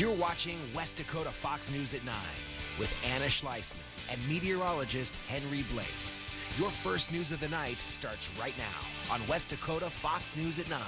You're watching West Dakota Fox News at 9 with Anna Schleisman and meteorologist Henry Blakes. Your first news of the night starts right now on West Dakota Fox News at 9.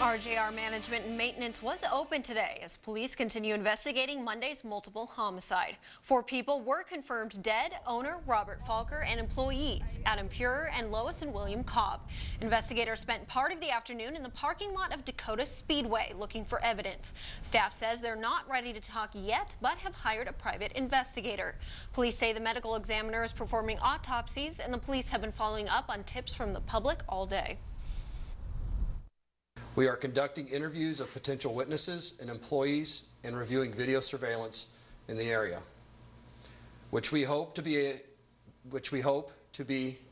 RJR Management and Maintenance was open today as police continue investigating Monday's multiple homicide. 4 people were confirmed dead: owner Robert Falker and employees Adam Fuhrer and Lois and William Cobb. Investigators spent part of the afternoon in the parking lot of Dakota Speedway looking for evidence. Staff says they're not ready to talk yet, but have hired a private investigator. Police say the medical examiner is performing autopsies, and the police have been following up on tips from the public all day. We are conducting interviews of potential witnesses and employees and reviewing video surveillance in the area, which we hope to be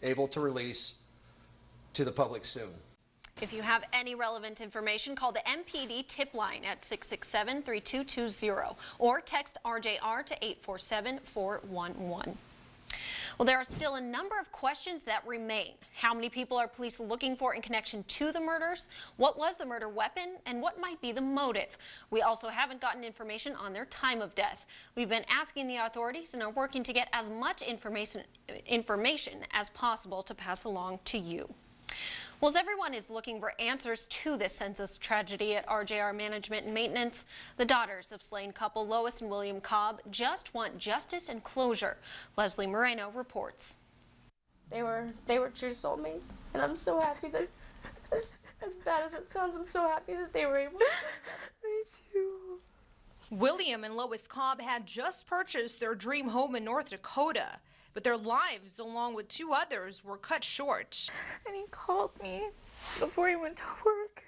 able to release to the public soon. If you have any relevant information, call the MPD tip line at 667-3220 or text RJR to 847-411. Well, there are still a number of questions that remain. How many people are police looking for in connection to the murders? What was the murder weapon? And what might be the motive? We also haven't gotten information on their time of death. We've been asking the authorities and are working to get as much information as possible to pass along to you. Well, as everyone is looking for answers to this senseless tragedy at RJR Management and Maintenance, the daughters of slain couple Lois and William Cobb just want justice and closure. Leslie Moreno reports. They were true soulmates, and I'm so happy that, as bad as it sounds, I'm so happy that they were able to. Me too. William and Lois Cobb had just purchased their dream home in North Dakota, but their lives, along with 2 others, were cut short. And he called me before he went to work,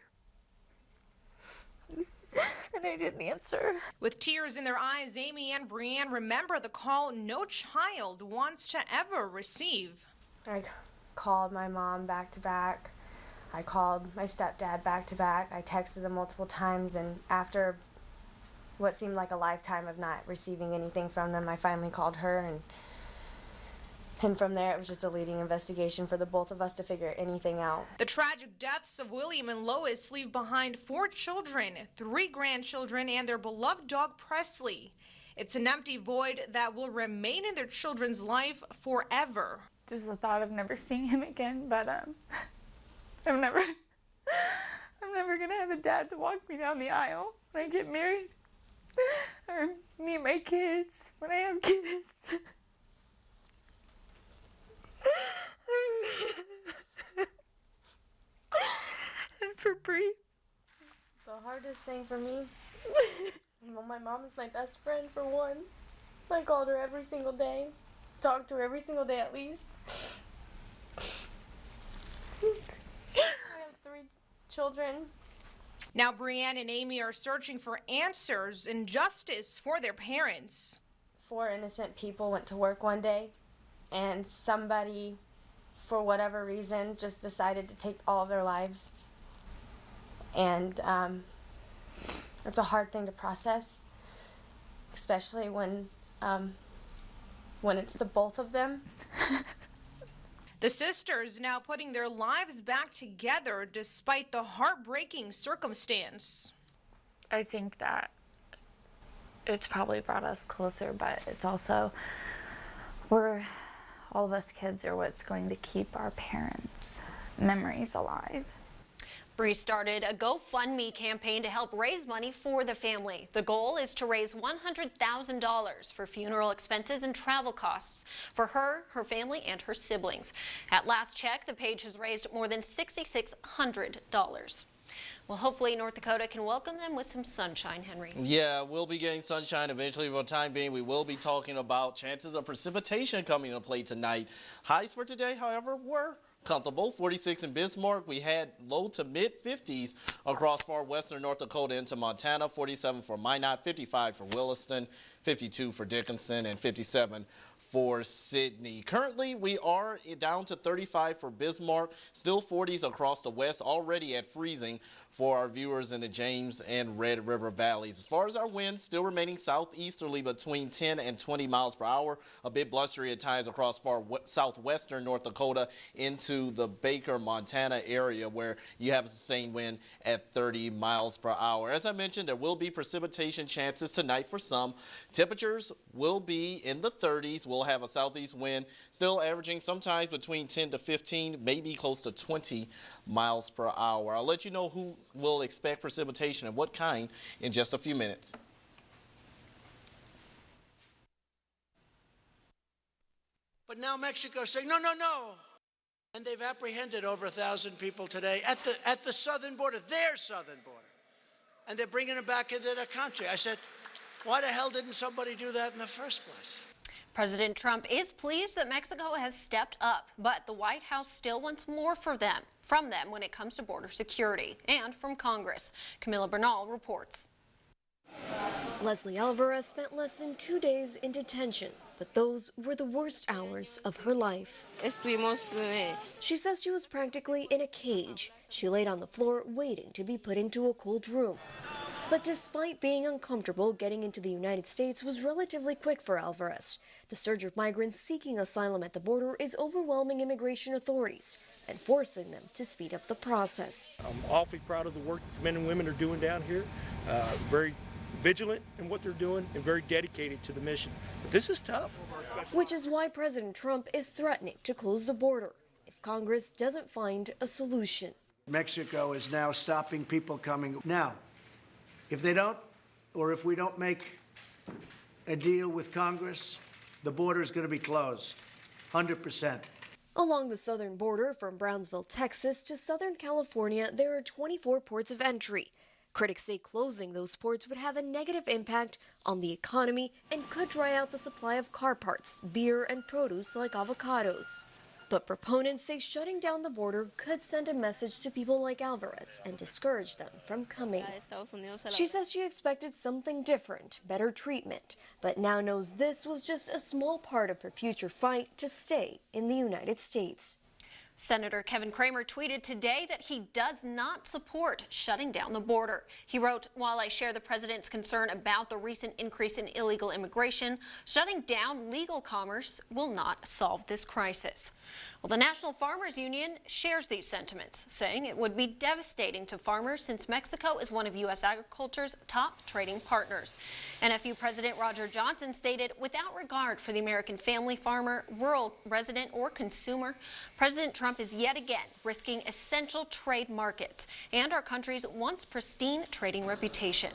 and I didn't answer. With tears in their eyes, Amy and Brianne remember the call no child wants to ever receive. I called my mom back to back. I called my stepdad back to back. I texted them multiple times, and after what seemed like a lifetime of not receiving anything from them, I finally called her, and from there, it was just a leading investigation for the both of us to figure anything out. The tragic deaths of William and Lois leave behind 4 children, 3 grandchildren, and their beloved dog Presley. It's an empty void that will remain in their children's life forever. Just the thought of never seeing him again, but I'm never gonna have a dad to walk me down the aisle when I get married, or meet my kids when I have kids. And for Bree. The hardest thing for me, well, my mom is my best friend for one. I called her every single day, talked to her every single day at least. I have 3 children. Now Brianne and Amy are searching for answers and justice for their parents. 4 innocent people went to work one day, and somebody, for whatever reason, just decided to take all of their lives. And it's a hard thing to process, especially when it's the both of them. The sisters now putting their lives back together despite the heartbreaking circumstance. I think that it's probably brought us closer, but it's also, all of us kids are what's going to keep our parents' memories alive. Bree started a GoFundMe campaign to help raise money for the family. The goal is to raise $100,000 for funeral expenses and travel costs for her, her family, and her siblings. At last check, the page has raised more than $6,600. Well, hopefully North Dakota can welcome them with some sunshine, Henry. Yeah, we'll be getting sunshine eventually. For the time being, we will be talking about chances of precipitation coming into play tonight. Highs for today, however, were comfortable. 46 in Bismarck. We had low to mid 50s across far western North Dakota into Montana. 47 for Minot, 55 for Williston, 52 for Dickinson, and 57 for Sidney. Currently, we are down to 35 for Bismarck. Still 40s across the west, already at freezing for our viewers in the James and Red River valleys. As far as our wind, still remaining southeasterly between 10 and 20 miles per hour. A bit blustery at times across far southwestern North Dakota into the Baker, Montana area, where you have a sustained wind at 30 miles per hour. As I mentioned, there will be precipitation chances tonight for some. Temperatures will be in the 30s. We'll have a southeast wind still averaging sometimes between 10 to 15, maybe close to 20 miles per hour. I'll let you know who will expect precipitation and what kind in just a few minutes. But now Mexico is saying, no, no, no. And they've apprehended over 1,000 people today at the southern border, their southern border. And they're bringing them back into their country. I said, why the hell didn't somebody do that in the first place? President Trump is pleased that Mexico has stepped up, but the White House still wants more from them when it comes to border security, and from Congress. Camila Bernal reports. Leslie Alvarez spent less than 2 days in detention, but those were the worst hours of her life. She says she was practically in a cage. She laid on the floor waiting to be put into a cold room. But despite being uncomfortable, getting into the United States was relatively quick for Alvarez. The surge of migrants seeking asylum at the border is overwhelming immigration authorities and forcing them to speed up the process. I'm awfully proud of the work the men and women are doing down here. Very vigilant in what they're doing and very dedicated to the mission. But this is tough. Which is why President Trump is threatening to close the border if Congress doesn't find a solution. Mexico is now stopping people coming. Now, if they don't, or if we don't make a deal with Congress, the border is going to be closed, 100%. Along the southern border from Brownsville, Texas to Southern California, there are 24 ports of entry. Critics say closing those ports would have a negative impact on the economy and could dry out the supply of car parts, beer, and produce like avocados. But proponents say shutting down the border could send a message to people like Alvarez and discourage them from coming. She says she expected something different, better treatment, but now knows this was just a small part of her future fight to stay in the United States. Senator Kevin Cramer tweeted today that he does not support shutting down the border. He wrote, "While I share the president's concern about the recent increase in illegal immigration, shutting down legal commerce will not solve this crisis." Well, the National Farmers Union shares these sentiments, saying it would be devastating to farmers since Mexico is one of U.S. agriculture's top trading partners. NFU President Roger Johnson stated, "Without regard for the American family farmer, rural resident, or consumer, President Trump is yet again risking essential trade markets and our country's once pristine trading reputation."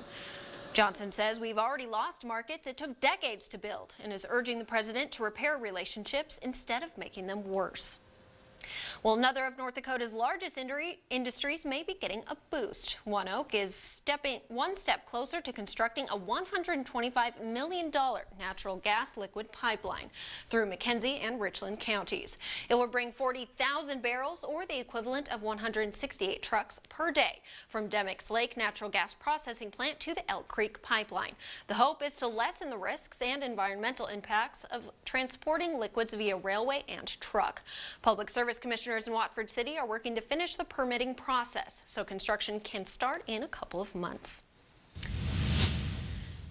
Johnson says we've already lost markets it took decades to build and is urging the president to repair relationships instead of making them worse. Well, another of North Dakota's largest industries may be getting a boost. One Oak is stepping one step closer to constructing a $125 million natural gas liquid pipeline through McKenzie and Richland counties. It will bring 40,000 barrels, or the equivalent of 168 trucks per day, from Demicks Lake natural gas processing plant to the Elk Creek pipeline. The hope is to lessen the risks and environmental impacts of transporting liquids via railway and truck. Public Service Commissioners in Watford City are working to finish the permitting process so construction can start in a couple of months.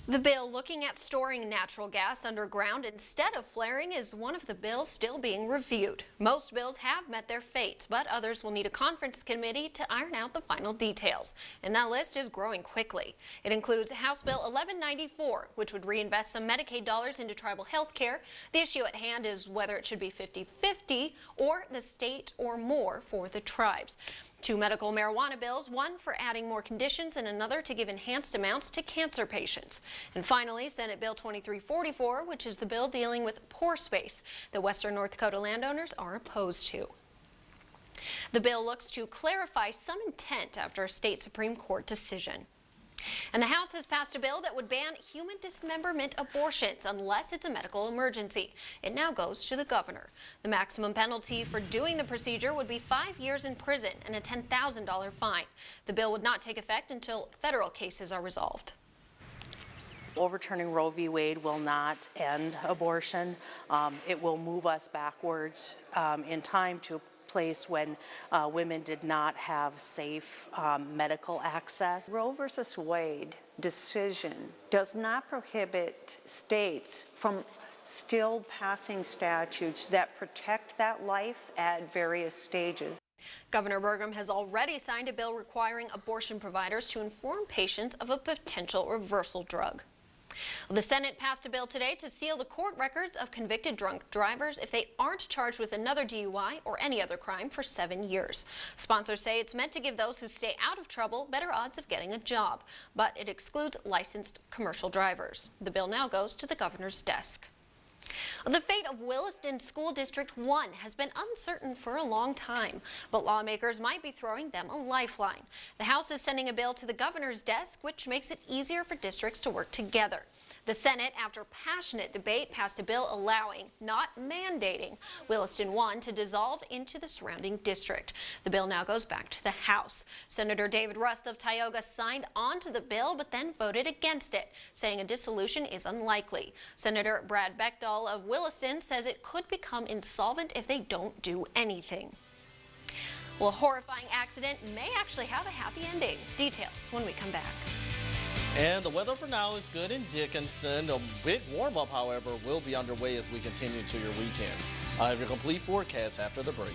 The bill looking at storing natural gas underground instead of flaring is one of the bills still being reviewed. Most bills have met their fate, but others will need a conference committee to iron out the final details. And that list is growing quickly. It includes House Bill 1194, which would reinvest some Medicaid dollars into tribal health care. The issue at hand is whether it should be 50-50 or the state or more for the tribes. Two medical marijuana bills, one for adding more conditions and another to give enhanced amounts to cancer patients. And finally, Senate Bill 2344, which is the bill dealing with pore space that Western North Dakota landowners are opposed to. The bill looks to clarify some intent after a state Supreme Court decision. And the House has passed a bill that would ban human dismemberment abortions unless it's a medical emergency. It now goes to the governor. The maximum penalty for doing the procedure would be 5 years in prison and a $10,000 fine. The bill would not take effect until federal cases are resolved. Overturning Roe v. Wade will not end abortion. It will move us backwards in time to a place when women did not have safe medical access. Roe versus Wade decision does not prohibit states from still passing statutes that protect that life at various stages. Governor Burgum has already signed a bill requiring abortion providers to inform patients of a potential reversal drug. The Senate passed a bill today to seal the court records of convicted drunk drivers if they aren't charged with another DUI or any other crime for 7 years. Sponsors say it's meant to give those who stay out of trouble better odds of getting a job, but it excludes licensed commercial drivers. The bill now goes to the governor's desk. The fate of Williston School District 1 has been uncertain for a long time, but lawmakers might be throwing them a lifeline. The House is sending a bill to the governor's desk, which makes it easier for districts to work together. The Senate, after passionate debate, passed a bill allowing, not mandating, Williston 1 to dissolve into the surrounding district. The bill now goes back to the House. Senator David Rust of Tioga signed onto the bill, but then voted against it, saying a dissolution is unlikely. Senator Brad Bechtel of Williston says it could become insolvent if they don't do anything. Well, a horrifying accident may actually have a happy ending. Details when we come back. And the weather for now is good in Dickinson. A big warm-up, however, will be underway as we continue to your weekend. I have your complete forecast after the break.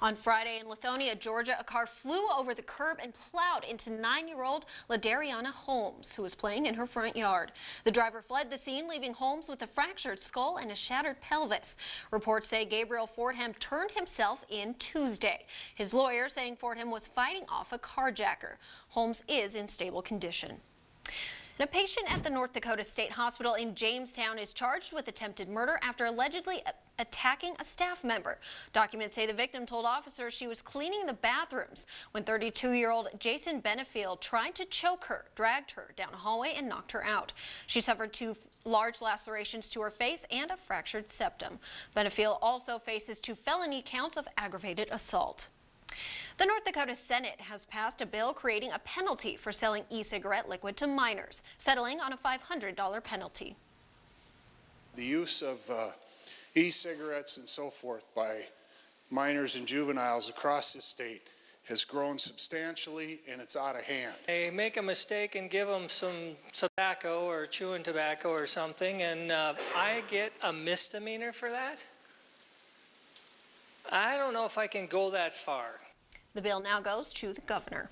On Friday in Lithonia, Georgia, a car flew over the curb and plowed into 9-year-old LaDariana Holmes, who was playing in her front yard. The driver fled the scene, leaving Holmes with a fractured skull and a shattered pelvis. Reports say Gabriel Fordham turned himself in Tuesday. His lawyer saying Fordham was fighting off a carjacker. Holmes is in stable condition. And a patient at the North Dakota State Hospital in Jamestown is charged with attempted murder after allegedly attacking a staff member. Documents say the victim told officers she was cleaning the bathrooms when 32-year-old Jason Benefield tried to choke her, dragged her down a hallway, and knocked her out. She suffered 2 large lacerations to her face and a fractured septum. Benefield also faces 2 felony counts of aggravated assault. The North Dakota Senate has passed a bill creating a penalty for selling e-cigarette liquid to minors, settling on a $500 penalty. The use of e-cigarettes and so forth by minors and juveniles across the state has grown substantially, and it's out of hand. They make a mistake and give them some tobacco or chewing tobacco or something, and I get a misdemeanor for that? I don't know if I can go that far. The bill now goes to the governor.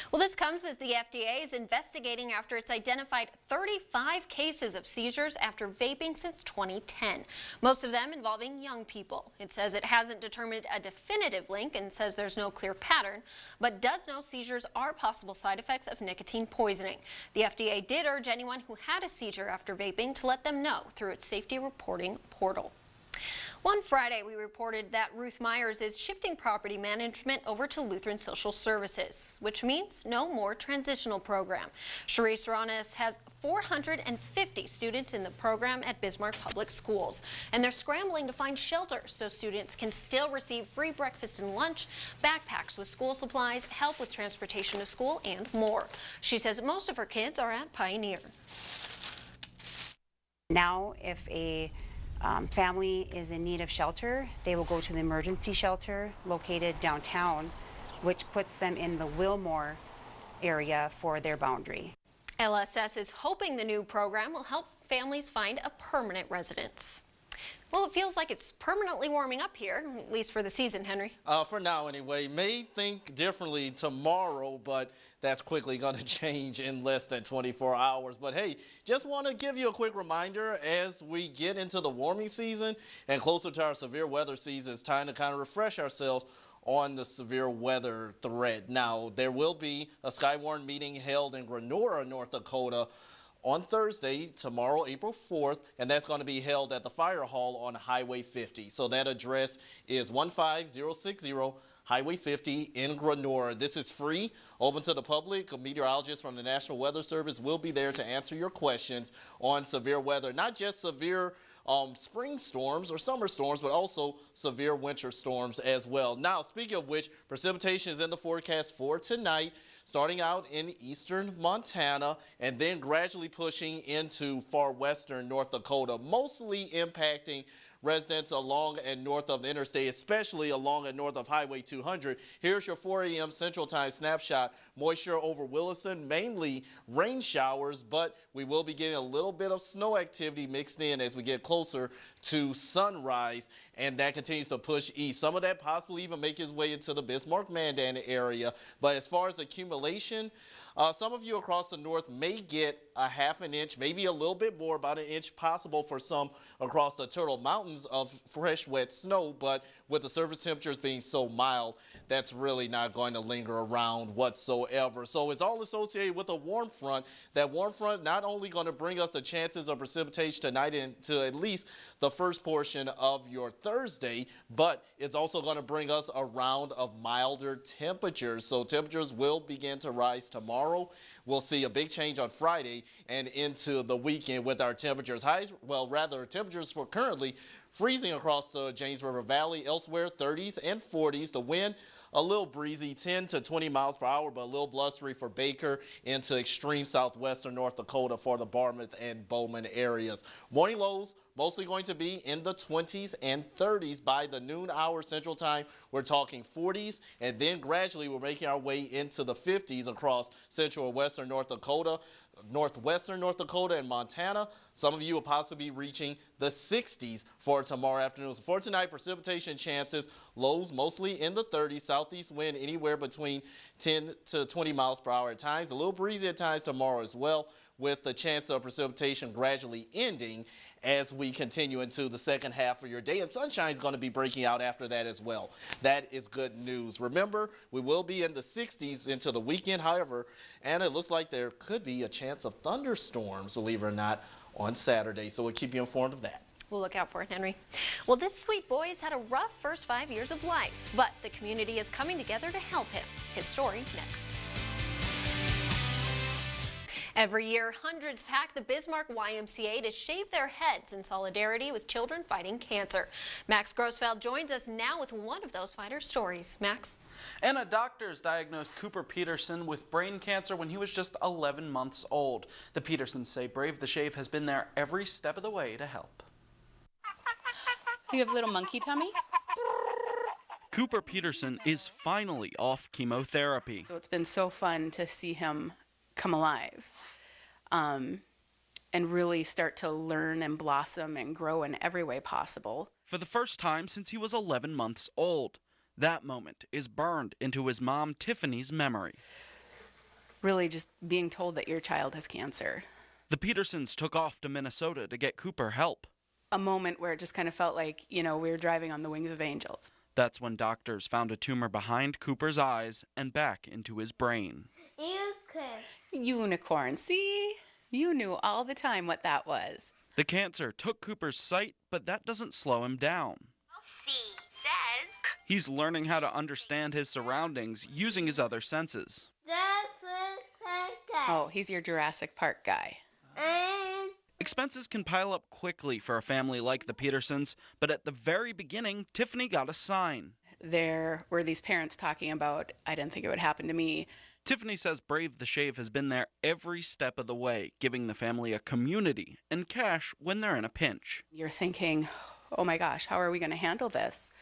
Well, this comes as the FDA is investigating after it's identified 35 cases of seizures after vaping since 2010, most of them involving young people. It says it hasn't determined a definitive link and says there's no clear pattern, but does know seizures are possible side effects of nicotine poisoning. The FDA did urge anyone who had a seizure after vaping to let them know through its safety reporting portal. One Friday, we reported that Ruth Myers is shifting property management over to Lutheran Social Services, which means no more transitional program. Sharice Ronis has 450 students in the program at Bismarck Public Schools, and they're scrambling to find shelters so students can still receive free breakfast and lunch, backpacks with school supplies, help with transportation to school, and more. She says most of her kids are at Pioneer. Now, if a family is in need of shelter, they will go to the emergency shelter located downtown, which puts them in the Wilmore area for their boundary. LSS is hoping the new program will help families find a permanent residence. Well, it feels like it's permanently warming up here, at least for the season, Henry. For now, anyway. May think differently tomorrow, but that's quickly going to change in less than 24 hours. But hey, just want to give you a quick reminder as we get into the warming season and closer to our severe weather season, it's time to kind of refresh ourselves on the severe weather threat. Now, there will be a Skywarn meeting held in Granora, North Dakota, on Thursday, tomorrow, April 4th, and that's going to be held at the Fire Hall on Highway 50. So that address is 15060 Highway 50 in Granora. This is free, open to the public. A meteorologist from the National Weather Service will be there to answer your questions on severe weather, not just severe spring storms or summer storms, but also severe winter storms as well. Now, speaking of which, precipitation is in the forecast for tonight, starting out in eastern Montana and then gradually pushing into far western North Dakota, mostly impacting residents along and north of the interstate, especially along and north of Highway 200. Here's your 4 a.m. Central Time snapshot. Moisture over Williston, mainly rain showers, but we will be getting a little bit of snow activity mixed in as we get closer to sunrise, and that continues to push east. Some of that possibly even make its way into the Bismarck-Mandan area. But as far as accumulation, some of you across the north may get a half an inch, maybe a little bit more, about an inch possible for some across the Turtle Mountains of fresh, wet snow. But with the surface temperatures being so mild, that's really not going to linger around whatsoever. So it's all associated with a warm front. That warm front not only going to bring us the chances of precipitation tonight into at least the first portion of your Thursday, but it's also going to bring us a round of milder temperatures. So temperatures will begin to rise tomorrow. We'll see a big change on Friday and into the weekend with our temperatures. Temperatures for currently freezing across the James River Valley. Elsewhere, 30s and 40s. The wind a little breezy, 10 to 20 miles per hour, but a little blustery for Baker into extreme southwestern North Dakota for the Barmouth and Bowman areas. Morning lows mostly going to be in the 20s and 30s. By the noon hour Central Time, we're talking 40s, and then gradually we're making our way into the 50s across central and western North Dakota, northwestern North Dakota and Montana. Some of you will possibly be reaching the 60s for tomorrow afternoon. So for tonight, precipitation chances, lows mostly in the 30s, southeast wind anywhere between 10 to 20 miles per hour at times. A little breezy at times tomorrow as well, with the chance of precipitation gradually ending as we continue into the second half of your day. And sunshine is going to be breaking out after that as well. That is good news. Remember, we will be in the 60s into the weekend. However, and it looks like there could be a chance of thunderstorms, believe it or not, on Saturday. So we'll keep you informed of that. We'll look out for it, Henry. Well, this sweet boy has had a rough first 5 years of life, but the community is coming together to help him. His story next. Every year, hundreds pack the Bismarck YMCA to shave their heads in solidarity with children fighting cancer. Max Grossfeld joins us now with one of those fighters' stories. Max? Anna, doctors diagnosed Cooper Peterson with brain cancer when he was just 11 months old. The Petersons say Brave the Shave has been there every step of the way to help. You have a little monkey tummy? Cooper Peterson is finally off chemotherapy. So it's been so fun to see him come alive. And really start to learn and blossom and grow in every way possible. For the first time since he was 11 months old. That moment is burned into his mom, Tiffany's, memory. Really just being told that your child has cancer. The Petersons took off to Minnesota to get Cooper help. A moment where it just kind of felt like, we were driving on the wings of angels. That's when doctors found a tumor behind Cooper's eyes and back into his brain. Unicorn, see? You knew all the time what that was. The cancer took Cooper's sight, but that doesn't slow him down. He's learning how to understand his surroundings using his other senses. Oh, he's your Jurassic Park guy. Expenses can pile up quickly for a family like the Petersons, but at the very beginning, Tiffany got a sign. There were these parents talking about, I didn't think it would happen to me. Tiffany says Brave the Shave has been there every step of the way, giving the family a community and cash when they're in a pinch. You're thinking, oh my gosh, how are we going to handle this?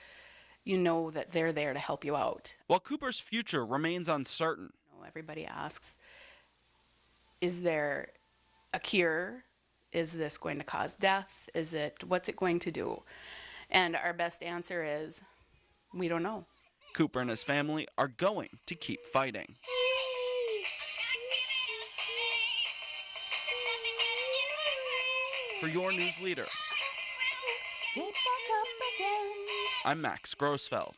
You know that they're there to help you out. While Cooper's future remains uncertain. Everybody asks, is there a cure? Is this going to cause death? What's it going to do? And our best answer is, we don't know. Cooper and his family are going to keep fighting. For your news leader, I'm Max Grossfeld.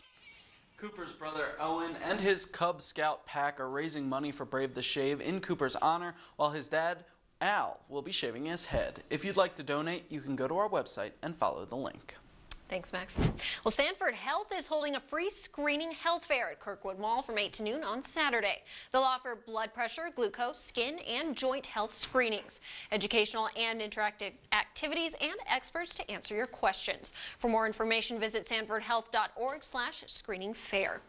Cooper's brother Owen and his Cub Scout pack are raising money for Brave the Shave in Cooper's honor, while his dad, Al, will be shaving his head. If you'd like to donate, you can go to our website and follow the link. Thanks, Max. Well, Sanford Health is holding a free screening health fair at Kirkwood Mall from 8 to noon on Saturday. They'll offer blood pressure, glucose, skin, and joint health screenings, educational and interactive activities, and experts to answer your questions. For more information, visit sanfordhealth.org/screening-fair.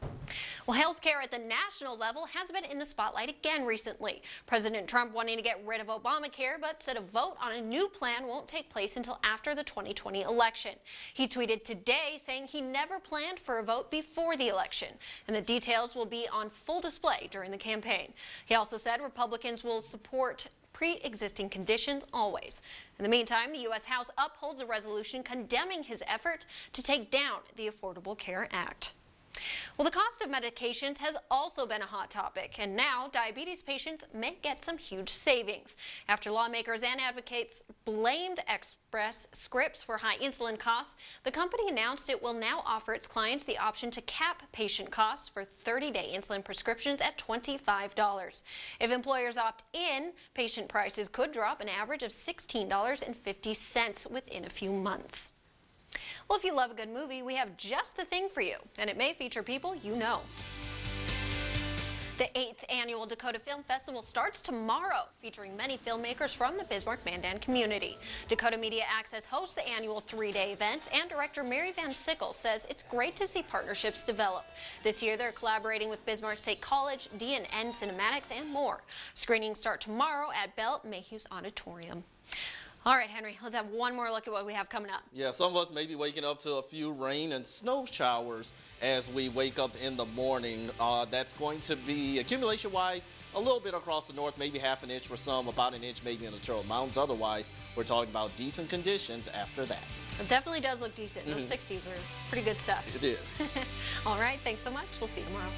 Well, healthcare at the national level has been in the spotlight again recently. President Trump wanting to get rid of Obamacare, but said a vote on a new plan won't take place until after the 2020 election. He tweeted today saying he never planned for a vote before the election, and the details will be on full display during the campaign. He also said Republicans will support pre-existing conditions always. In the meantime, the U.S. House upholds a resolution condemning his effort to take down the Affordable Care Act. Well, the cost of medications has also been a hot topic, and now diabetes patients may get some huge savings. After lawmakers and advocates blamed Express Scripts for high insulin costs, the company announced it will now offer its clients the option to cap patient costs for 30-day insulin prescriptions at $25. If employers opt in, patient prices could drop an average of $16.50 within a few months. Well, if you love a good movie, we have just the thing for you, and it may feature people you know. The 8th annual Dakota Film Festival starts tomorrow, featuring many filmmakers from the Bismarck-Mandan community. Dakota Media Access hosts the annual 3-day event, and director Mary Van Sickle says it's great to see partnerships develop. This year, they're collaborating with Bismarck State College, D&N Cinematics, and more. Screenings start tomorrow at Bell Mayhew's Auditorium. All right, Henry, let's have one more look at what we have coming up. Yeah, some of us may be waking up to a few rain and snow showers as we wake up in the morning. That's going to be, accumulation-wise, a little bit across the north, maybe half an inch for some, about an inch maybe in the Turtle Mountains. Otherwise, we're talking about decent conditions after that. It definitely does look decent. Those 60s are pretty good stuff. It is. All right, thanks so much. We'll see you tomorrow.